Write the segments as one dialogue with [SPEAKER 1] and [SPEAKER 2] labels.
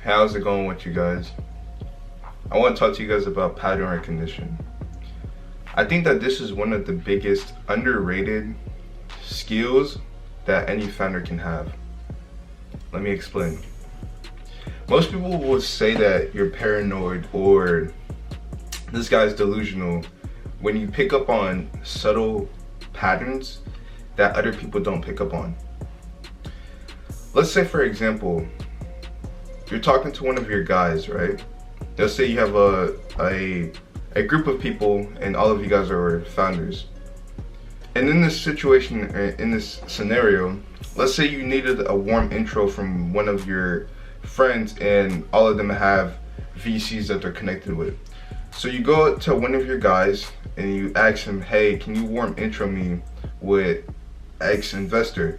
[SPEAKER 1] How's it going with you guys? I want to talk to you guys about pattern recognition. I think that this is one of the biggest underrated skills that any founder can have. Let me explain. Most people will say that you're paranoid or this guy's delusional when you pick up on subtle patterns that other people don't pick up on. Let's say, for example, you're talking to one of your guys, right? Let's say you have a group of people and all of you guys are founders. And in this situation, in this scenario, let's say you needed a warm intro from one of your friends and all of them have VCs that they're connected with. So you go to one of your guys and you ask him, hey, can you warm intro me with X investor?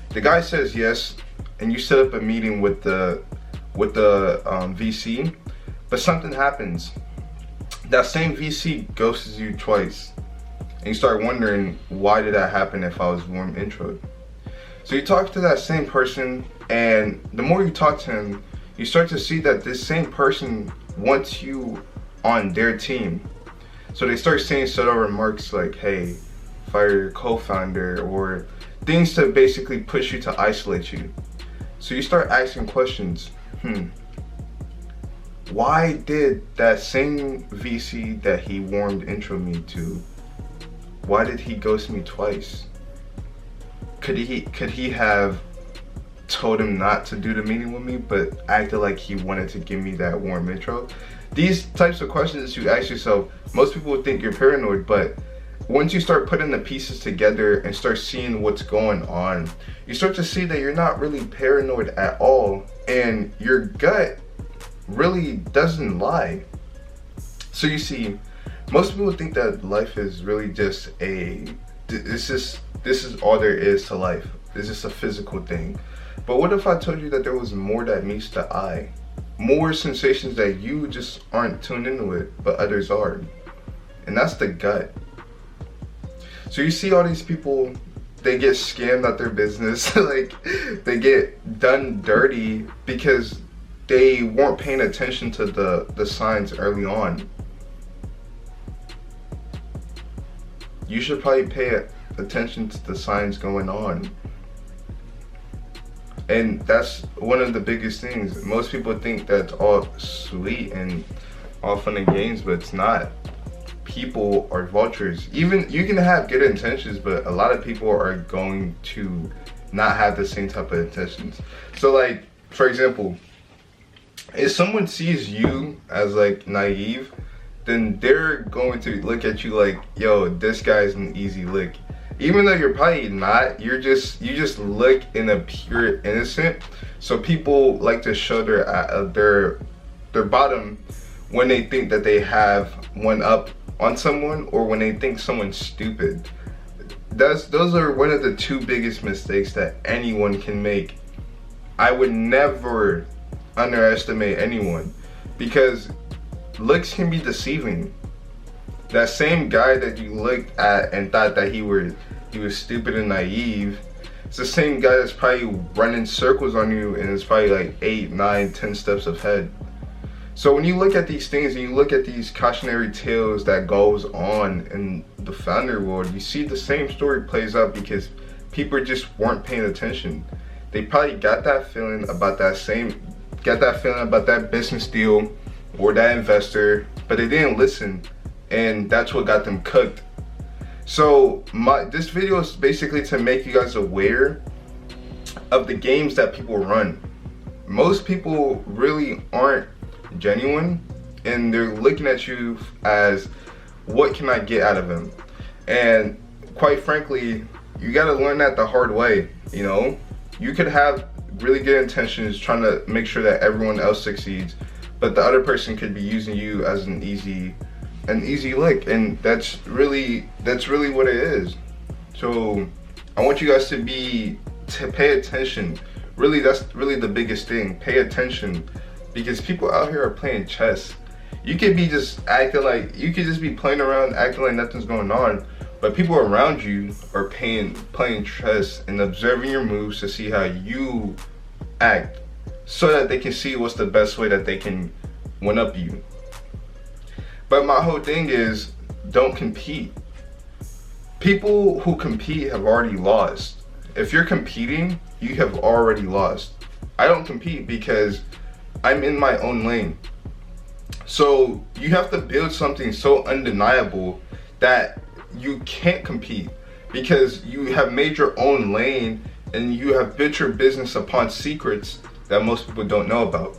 [SPEAKER 1] The guy says yes, and you set up a meeting with the VC, but something happens. That same VC ghosts you twice, and you start wondering, why did that happen if I was warm introed? So you talk to that same person, and the more you talk to him, you start to see that this same person wants you on their team. So they start saying subtle remarks like, hey, fire your co-founder, or things to basically push you to isolate you. So you start asking questions. Why did that same VC that he warmed intro me to, why did he ghost me twice? Could he have told him not to do the meeting with me, but acted like he wanted to give me that warm intro? These types of questions you ask yourself, most people would think you're paranoid, but once you start putting the pieces together and start seeing what's going on, you start to see that you're not really paranoid at all, and your gut really doesn't lie. So you see, most people think that life is really just this is all there is to life. It's just a physical thing. But what if I told you that there was more that meets the eye? More sensations that you just aren't tuned into with, but others are. And that's the gut. So you see all these people, they get scammed at their business, like they get done dirty because they weren't paying attention to the signs early on. You should probably pay attention to the signs going on. And that's one of the biggest things. Most people think that's all sweet and all fun and games, but it's not. People are vultures. Even you can have good intentions, but a lot of people are going to not have the same type of intentions. So like, for example, if someone sees you as like naive, then they're going to look at you like, yo, this guy's an easy lick. Even though you're probably not, you just look in a pure innocent. So people like to show their bottom when they think that they have one up on someone, or when they think someone's stupid. Those are one of the two biggest mistakes that anyone can make. I would never underestimate anyone, because looks can be deceiving. That same guy that you looked at and thought that he was stupid and naive, it's the same guy that's probably running circles on you and is probably like 8, 9, 10 steps ahead. So when you look at these things and you look at these cautionary tales that goes on in the founder world, you see the same story plays out because people just weren't paying attention. They probably got that feeling about that business deal or that investor, but they didn't listen, and that's what got them cooked. So this video is basically to make you guys aware of the games that people run. Most people really aren't genuine, and they're looking at you as, what can I get out of him? And quite frankly, you got to learn that the hard way. You know, you could have really good intentions trying to make sure that everyone else succeeds, but the other person could be using you as an easy lick, and that's really what it is. So I want you guys to pay attention. Really, that's really the biggest thing. Pay attention, because people out here are playing chess. You could be just acting like, you could just be playing around acting like nothing's going on, but people around you are playing chess and observing your moves to see how you act. so that they can see what's the best way that they can one up you. But my whole thing is, don't compete. People who compete have already lost. If you're competing, you have already lost. I don't compete because I'm in my own lane. So you have to build something so undeniable that you can't compete, because you have made your own lane and you have built your business upon secrets that most people don't know about.